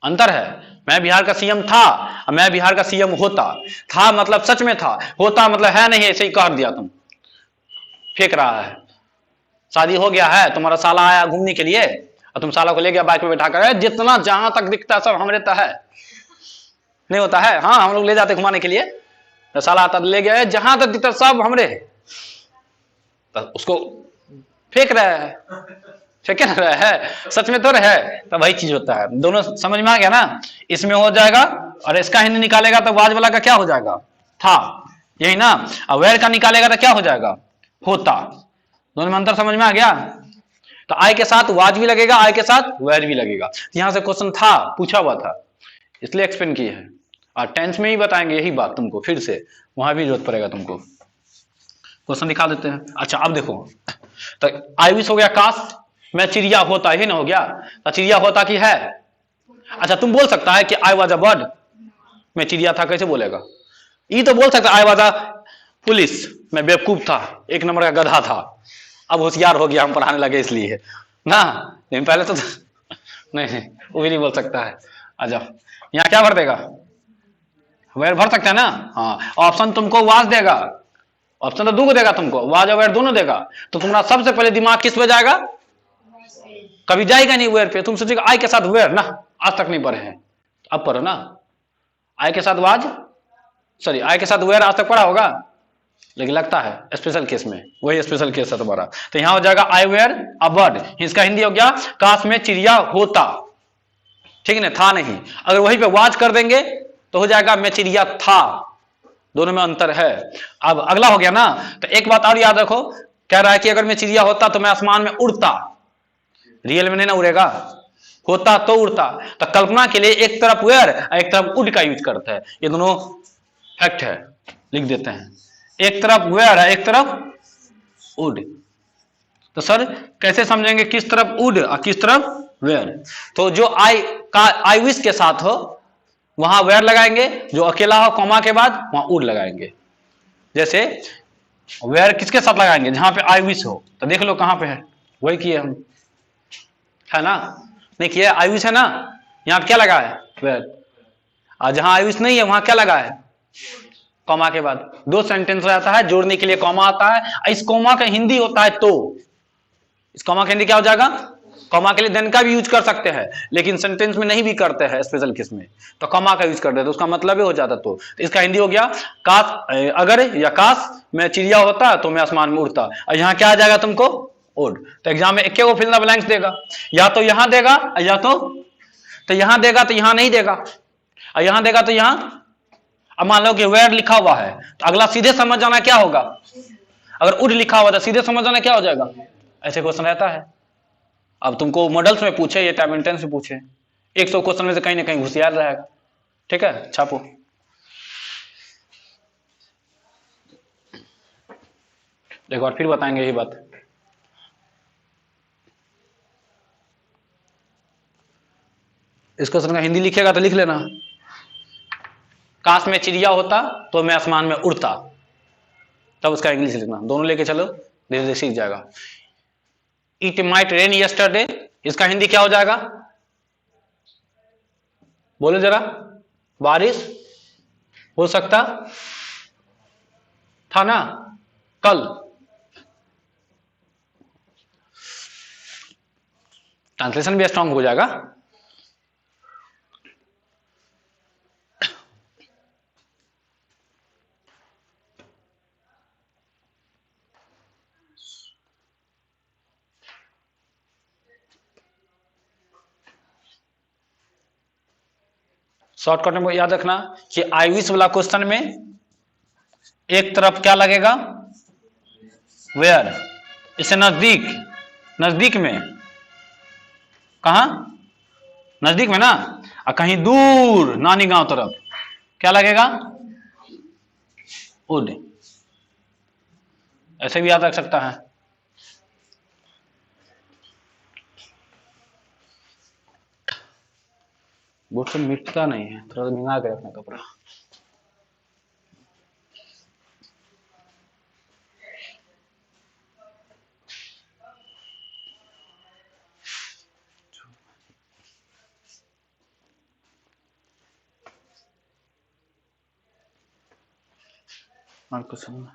S1: अंतर है। मैं बिहार का सीएम था, मैं बिहार का सीएम होता, था मतलब सच में था, होता मतलब है नहीं, ऐसे ही कह दिया तुम, फेंक रहा है। शादी हो गया है, तुम्हारा साला आया घूमने के लिए और तुम साला को ले गया बाइक पे बैठा कर, जितना जहां तक दिखता है सब हमरे तो है, नहीं होता है, हाँ हम लोग ले जाते घुमाने के लिए, तो साला आता ले गया है, जहां तक दिखता सब हमरे है, तो उसको फेंक रहा है, फेंक रहा है, सच में तो है, तो वही चीज होता है। दोनों समझ में आ गया ना, इसमें हो जाएगा और इसका हिंदी निकालेगा तो वाज वाला का क्या हो जाएगा, था, यही ना, और वेर का निकालेगा तो क्या हो जाएगा, होता। दोनों में अंतर समझ में आ गया। तो आई के साथ वाज भी लगेगा, आई के साथ वेर भी लगेगा। यहां से क्वेश्चन था, पूछा हुआ था, इसलिए एक्सप्लेन किए हैं, और टेंस में ही बताएंगे यही बात तुमको, फिर से वहां भी जरूरत पड़ेगा तुमको। क्वेश्चन दिखा देते हैं। अच्छा अब देखो, तो आई विश हो गया काश, मैं चिड़िया होता, ही ना हो गया, तो चिड़िया होता की है। अच्छा तुम बोल सकता है कि आई वाज अ बर्ड, मैं चिड़िया था, कैसे बोलेगा, ये तो बोल सकता आई वाज अ पुलिस, मैं बेवकूफ था, 1 नंबर का गधा था, अब होशियार हो गया, हम पढ़ाने लगे इसलिए ना, लेकिन पहले तो नहीं, वो भी नहीं बोल सकता है। आ जाओ, यहाँ क्या भर देगा? वेयर भर सकता है ना। हाँ, ऑप्शन तुमको वाज देगा, ऑप्शन तो दो देगा तुमको, वाज और वेयर दोनों देगा। तो तुम्हारा सबसे पहले दिमाग किस पे जाएगा? कभी जाएगा नहीं वेयर पे, तुम सोचेगा आई के साथ वेयर ना, आज तक नहीं पढ़े हैं, अब पढ़ो ना। आई के साथ वाज, सॉरी आई के साथ वेयर आज तक पढ़ा होगा, लेकिन लगता है स्पेशल केस में, वही स्पेशल केस है तुम्हारा। तो यहां हो जाएगा आई वेयर अ बर्ड, इसका हिंदी हो गया काश में चिड़िया होता, ठीक है ना, था नहीं। अगर वहीं पे वाज कर देंगे तो हो जाएगा मैं चिड़िया था, दोनों में अंतर है। अब अगला हो गया ना, तो एक बात और याद रखो, कह रहा है कि अगर मैं चिड़िया होता तो मैं आसमान में उड़ता, रियल में नहीं ना उड़ेगा, होता तो उड़ता। तो कल्पना के लिए एक तरफ वेयर एक तरफ उड का यूज करता है, ये दोनों फैक्ट है, लिख देते हैं। एक तरफ वेयर है एक तरफ उड, तो सर कैसे समझेंगे किस तरफ उड और किस तरफ वेयर? तो जो आई विश के साथ हो वहां वेयर लगाएंगे, जो अकेला हो कॉमा के बाद वहां उड लगाएंगे। जैसे वेयर किसके साथ लगाएंगे? जहां पे आई विश हो, तो देख लो कहां पे है, वही किए हम, है ना, नहीं किया, आई विश है ना, यहां पे क्या लगा है? वेयर। और जहां आई विश नहीं है वहां क्या लगा है? कॉमा के बाद। दो सेंटेंस हो जाता है, जोड़ने के लिए कॉमा आता है, इस कॉमा का हिंदी होता है तो, इस कॉमा का हिंदी क्या हो जाएगा? कॉमा के लिए देन का भी यूज कर सकते हैं, लेकिन सेंटेंस में नहीं भी करते हैं स्पेशल केस में, तो कॉमा का यूज कर देते, तो उसका मतलब ही हो जाता। तो इसका हिंदी हो गया काश, अगर या काश मैं चिड़िया होता तो मैं आसमान में उड़ता। और यहाँ क्या आ जाएगा तुमको? उड़। तो एग्जाम में एक को फिल द ब्लैंक्स देगा, या तो यहां देगा या तो यहां देगा तो यहां नहीं देगा, और यहां देगा तो यहां। अब मान लो कि वेयर लिखा हुआ है, तो अगला सीधे समझ जाना क्या होगा, अगर उड लिखा हुआ था सीधे समझ जाना क्या हो जाएगा, ऐसे क्वेश्चन रहता है। अब तुमको मॉडल्स में पूछे या टाइम एंड टेंस में पूछे, 100 क्वेश्चन में से कहीं ना कहीं घुसियार रहेगा, ठीक है, छापो। एक बार फिर बताएंगे यही बात। इस क्वेश्चन का हिंदी लिखेगा तो लिख लेना, काश में चिड़िया होता तो मैं आसमान में उड़ता, तब उसका इंग्लिश लिखना, दोनों लेके चलो, धीरे धीरे सीख जाएगा। इट माइट रेन यस्टरडे, इसका हिंदी क्या हो जाएगा? बोलो जरा, बारिश हो सकता था ना कल। ट्रांसलेशन भी स्ट्रांग हो जाएगा। शॉर्टकट में याद रखना कि आई विश वाला क्वेश्चन में एक तरफ क्या लगेगा? वेयर। इससे नजदीक, नजदीक में, कहा नजदीक में ना, और कहीं दूर नानी गांव तरफ क्या लगेगा? उड। ऐसे भी याद रख सकता है। बोर्ड से मिटता नहीं है, थोड़ा भिंगा के रखना कपड़ा। और कुछ नहीं।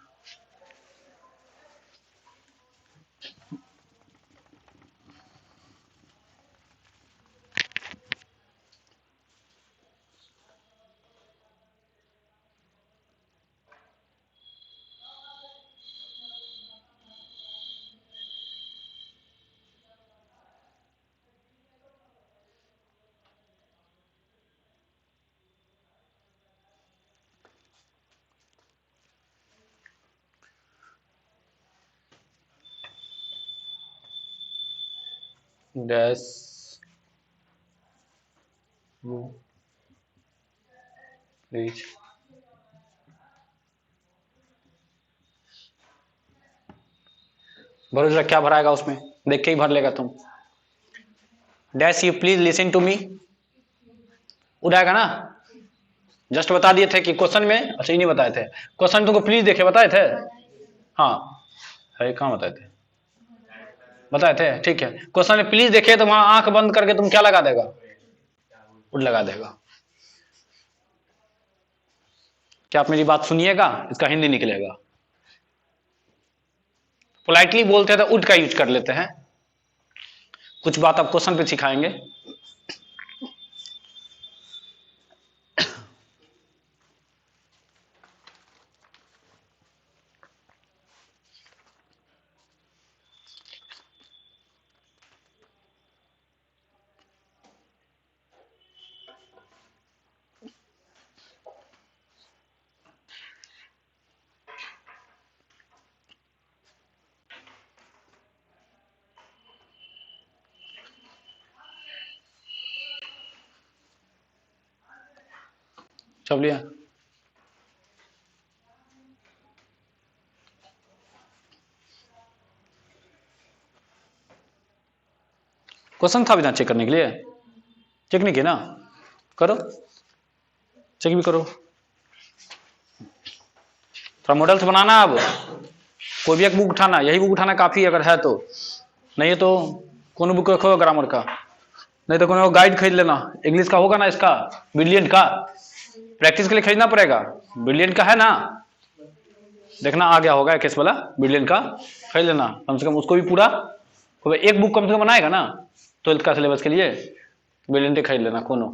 S1: डैश रीच भरो जरा, क्या भराएगा उसमें, देख के ही भर लेगा तुम। Dash you please listen to me, उड़ाएगा ना। जस्ट बता दिए थे कि क्वेश्चन में, अच्छा ये नहीं बताए थे, क्वेश्चन तुमको प्लीज देखे बताए थे, हाँ है कहाँ बताए थे? बताए थे, ठीक है। क्वेश्चन में प्लीज देखिए तो वहां आंख बंद करके तुम क्या लगा देगा, वुड लगा देगा। क्या आप मेरी बात सुनिएगा, इसका हिंदी निकलेगा। पोलाइटली बोलते हैं तो वुड का यूज कर लेते हैं। कुछ बात आप क्वेश्चन पे सिखाएंगे। सब लिया। क्वेश्चन था बिना चेक करने के लिए, चेक नहीं किया ना, करो चेक भी करो। थोड़ा मॉडल्स बनाना। अब कोई भी एक बुक उठाना, यही बुक उठाना काफी अगर है तो, नहीं है तो कौन बुक रखो ग्रामर का, नहीं तो कौन गाइड खरीद लेना। इंग्लिश का होगा ना, इसका ब्रिलियंट का प्रैक्टिस के लिए खरीदना पड़ेगा। ब्रिलियंट का है ना, देखना आ गया होगा केस वाला, ब्रिलियंट का खरीद लेना कम से कम। उसको भी पूरा एक बुक कम से कम बनाएगा ना 12th का सिलेबस के लिए, ब्रिलियंट खरीद लेना कोनो,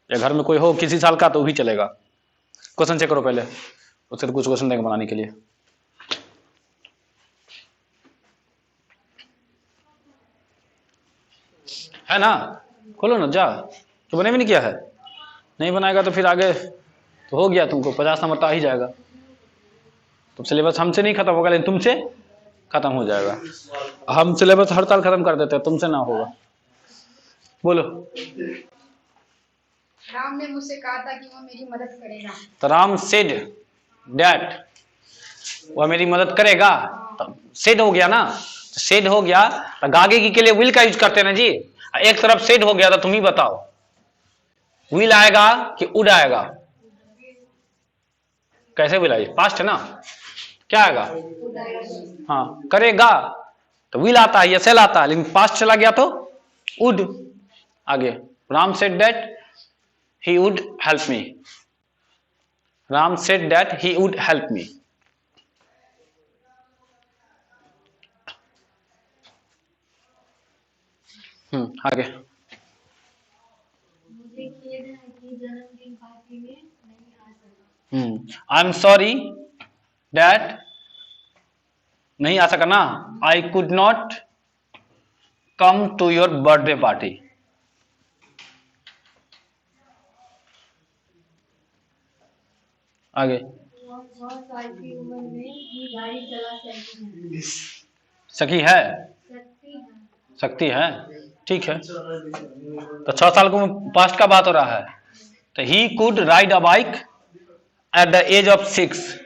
S1: या घर में कोई हो किसी साल का तो भी चलेगा। क्वेश्चन चेक करो पहले, उससे तो कुछ क्वेश्चन देंगे बनाने के लिए। है ना, खोलो ना जा। तो बने भी नहीं किया है, नहीं बनाएगा तो फिर आगे तो हो गया, तुमको 50 नंबर तो आ ही जाएगा। तो सिलेबस हमसे नहीं खत्म होगा लेकिन तुमसे खत्म हो जाएगा। हम सिलेबस हर साल खत्म कर देते हैं, तुमसे ना होगा। बोलो।
S3: राम ने मुझसे कहा था कि वो मेरी मदद करेगा।
S1: तो राम सेड डैट, वह मेरी मदद करेगा। तो सेड हो गया ना, सेड हो गया तो गागे के लिए विल का यूज करते हैं ना जी। एक तरफ सेड हो गया तो तुम ही बताओ, विल आएगा कि उड आएगा? कैसे विल आएगा, पास्ट है ना, क्या आएगा? हाँ, करेगा तो विल आता है या सेल आता है, लेकिन पास्ट चला गया तो वुड। आगे Ram said that he would help me, Ram said that he would help me. आगे
S2: मुझे खेद है कि जन्मदिन पार्टी में नहीं आ सका।
S1: आई एम सॉरी दैट, नहीं आ सका ना, I could not come to your birthday party. आगे
S2: 9 साल की उम्र में ही गाड़ी चला सकती है।
S1: सखी है,
S2: सकती है।
S1: सकती है, ठीक है। तो 6 साल को पास्ट का बात हो रहा है, तो he could ride a bike at the age of 6।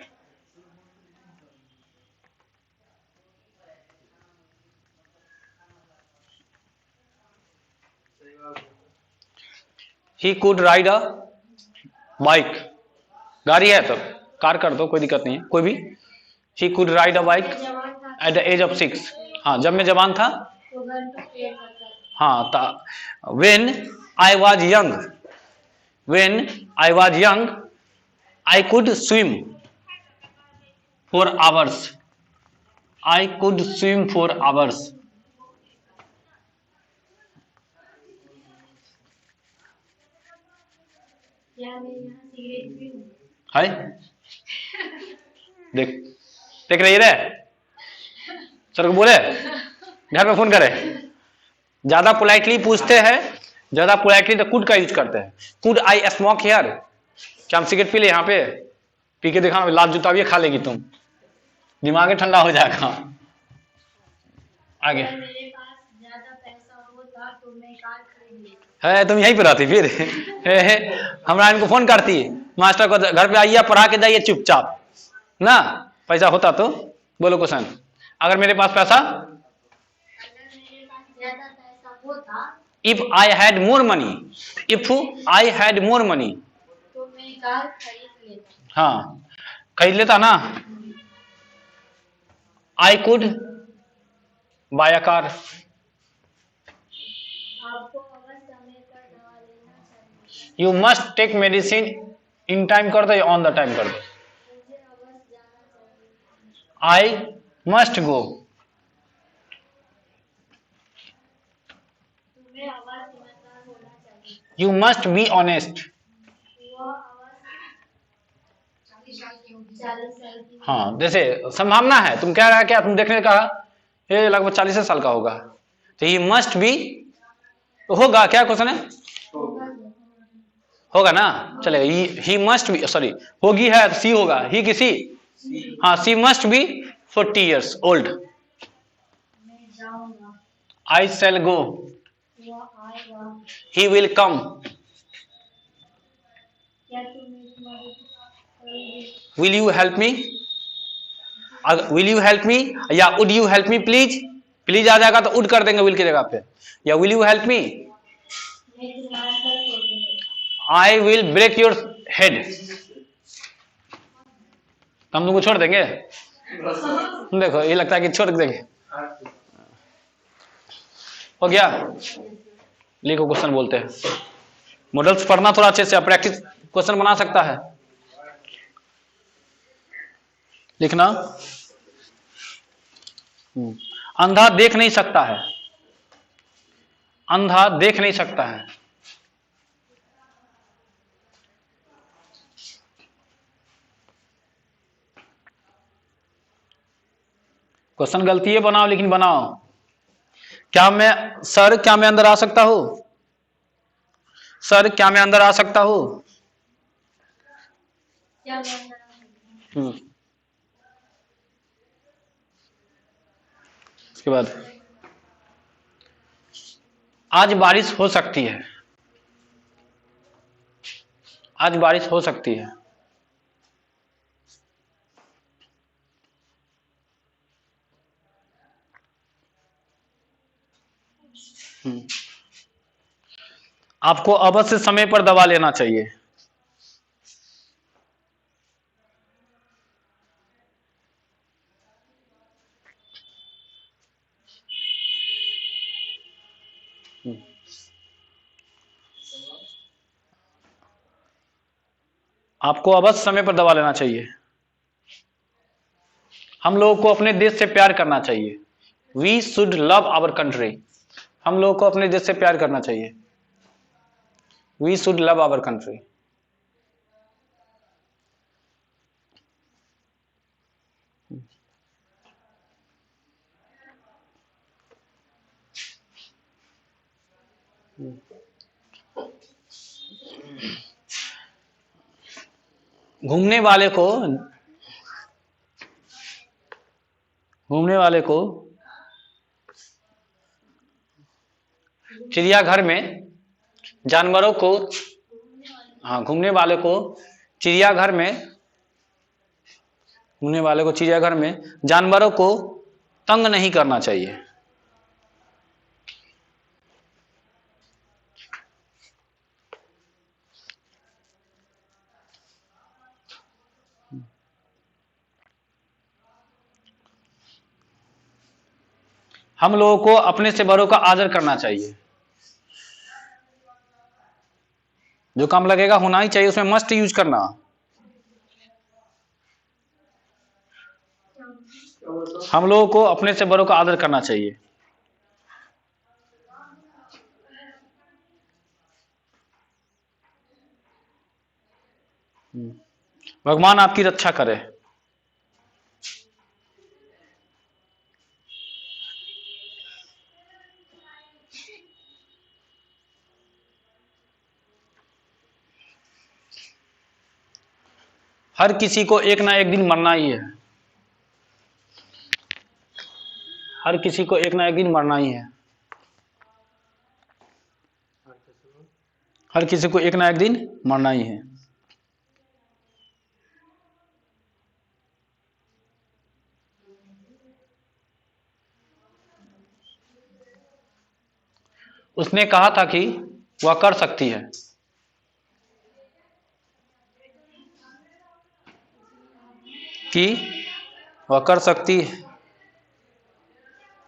S1: He could ride a bike, गाड़ी है तो कार कर दो, कोई दिक्कत नहीं है, कोई भी। He could ride a bike at the age of 6। हाँ, जब मैं जवान था,
S2: तो घर पे पेड़ करता है।
S1: हाँ, when I was young, when I was young I could swim for hours, I could swim for hours.
S2: क्या मैं यहाँ सिगरेट पीऊं?
S1: है, देख देख रही रे, सर को बोले घर में फोन करे। ज्यादा पोलाइटली पूछते हैं, ज्यादा पोलाइटली तो कुड का यूज करते हैं। कुड आई स्मोक हियर, क्या हम सिगरेट पी ले यहाँ पे? पी के देखा, लाल जूता भी खा लेगी तुम, दिमाग ठंडा हो जाएगा। आगे
S2: अगर मेरे पास ज्यादा पैसा होता तो मैं कार खरीद लेता।
S1: है, तुम यहीं पे रहती फिर। हमरा इनको फोन करती, मास्टर को घर पे आइए पढ़ा के जाइए चुपचाप ना। पैसा होता तो बोलो क्वेश्चन, अगर मेरे पास पैसा,
S2: अगर मेरे पास ज्यादा पैसा होता,
S1: if I had more money, if I had more money,
S2: तो मैं कार खरीद लेता।
S1: हाँ खरीद लेता ना। I could buy a car.
S2: आपको अवश्य समय पर दवा लेना चाहिए।
S1: You must take medicine in time कर दो या ऑन द टाइम कर दो।
S2: मुझे अवश्य जाना चाहिए।
S1: I must go.
S2: तुम्हें अवश्य ईमानदार होना चाहिए।
S1: You must be honest.
S2: वह अवश्य
S3: 40 साल की होगी।
S2: 40 साल की
S1: हाँ, जैसे संभावना है, तुम कह रहा है क्या, तुम देखने का ये लगभग 40 साल का होगा, तो ये मस्ट बी होगा। क्या क्वेश्चन है? होगा ना, चलेगा। ही मस्ट बी, सॉरी, होगी है तो सी होगा, ही किसी, हाँ, she must be 40 years old.
S2: मैं जाऊंगा।
S1: I shall go.
S2: वह आएगा।
S1: He will come.
S2: क्या तुम मेरी मदद करोगे?
S1: Will you help me? Will you help me या would you help me please. Please आ जाएगा तो वुड कर देंगे विल की जगह पे, या विल यू हेल्प मी।
S2: मैं तुम्हारा सर तोड़ दूंगा।
S1: I will break your head. हम तुमको छोड़ देंगे? देखो ये लगता है कि छोड़ देंगे। हो गया, लिखो क्वेश्चन बोलते हैं। मॉडल्स पढ़ना थोड़ा अच्छे से, प्रैक्टिस क्वेश्चन बना सकता है। लिखना। अंधा देख नहीं सकता है। अंधा देख नहीं सकता है। क्वेश्चन गलती है बनाओ, लेकिन बनाओ। क्या मैं, सर क्या मैं अंदर आ सकता हूं? सर क्या मैं अंदर आ सकता हूं?
S2: क्या मैं अंदर आ सकता हूं?
S1: उसके बाद आज बारिश हो सकती है। आज बारिश हो सकती है। आपको अवश्य समय पर दवा लेना चाहिए। आपको अवश्य समय पर दवा लेना चाहिए। हम लोगों को अपने देश से प्यार करना चाहिए। We should love our country. हम लोगों को अपने देश से प्यार करना चाहिए। We should love our country. घूमने वाले को, घूमने वाले को चिड़ियाघर में जानवरों को, हाँ, घूमने वाले को चिड़ियाघर में, घूमने वाले को चिड़ियाघर में जानवरों को तंग नहीं करना चाहिए। हम लोगों को अपने से बड़ों का आदर करना चाहिए। जो काम लगेगा होना ही चाहिए, उसमें मस्ट यूज करना। हम लोगों को अपने से बड़ों का आदर करना चाहिए। भगवान आपकी रक्षा करे। हर किसी को एक ना एक दिन मरना ही है। हर किसी को एक ना एक दिन मरना ही है। हर किसी को एक ना एक दिन मरना ही है। उसने कहा था कि वह कर सकती है। कि वह कर सकती है।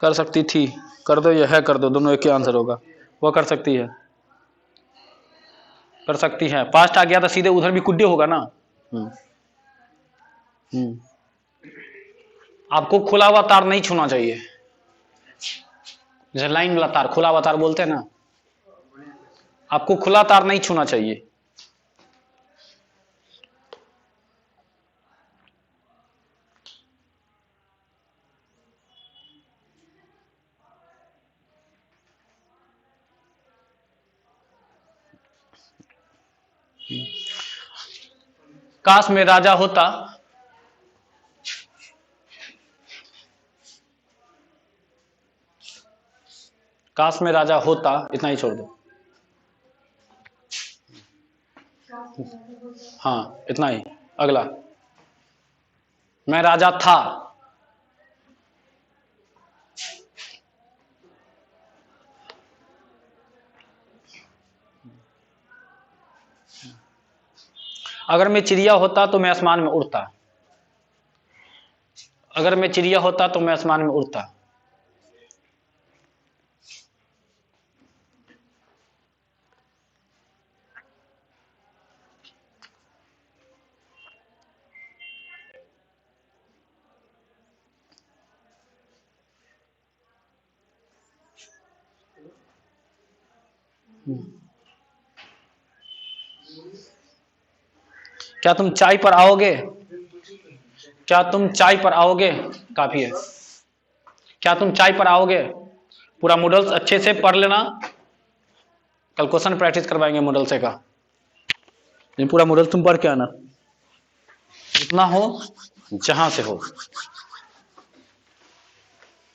S1: कर सकती थी, कर दो या है कर दो, दोनों एक ही आंसर होगा। वो कर सकती है, कर सकती है। पास्ट आ गया तो सीधे उधर भी कुड्डे होगा ना। आपको खुला हुआ तार नहीं छूना चाहिए, जैसे लाइन वाला तार, खुला हुआ तार बोलते हैं ना, आपको खुला तार नहीं छूना चाहिए। काश में राजा होता, काश में राजा होता, इतना ही छोड़ दो। हाँ इतना ही। अगला, मैं राजा था, अगर मैं चिड़िया होता तो मैं आसमान में उड़ता, अगर मैं चिड़िया होता तो मैं आसमान में उड़ता। क्या तुम चाय पर आओगे, क्या तुम चाय पर आओगे, काफी है, क्या तुम चाय पर आओगे। पूरा मॉडल्स अच्छे से पढ़ लेना, कल क्वेश्चन प्रैक्टिस करवाएंगे मॉडल से का, पूरा मॉडल तुम पढ़ के आना, जितना हो जहां से हो।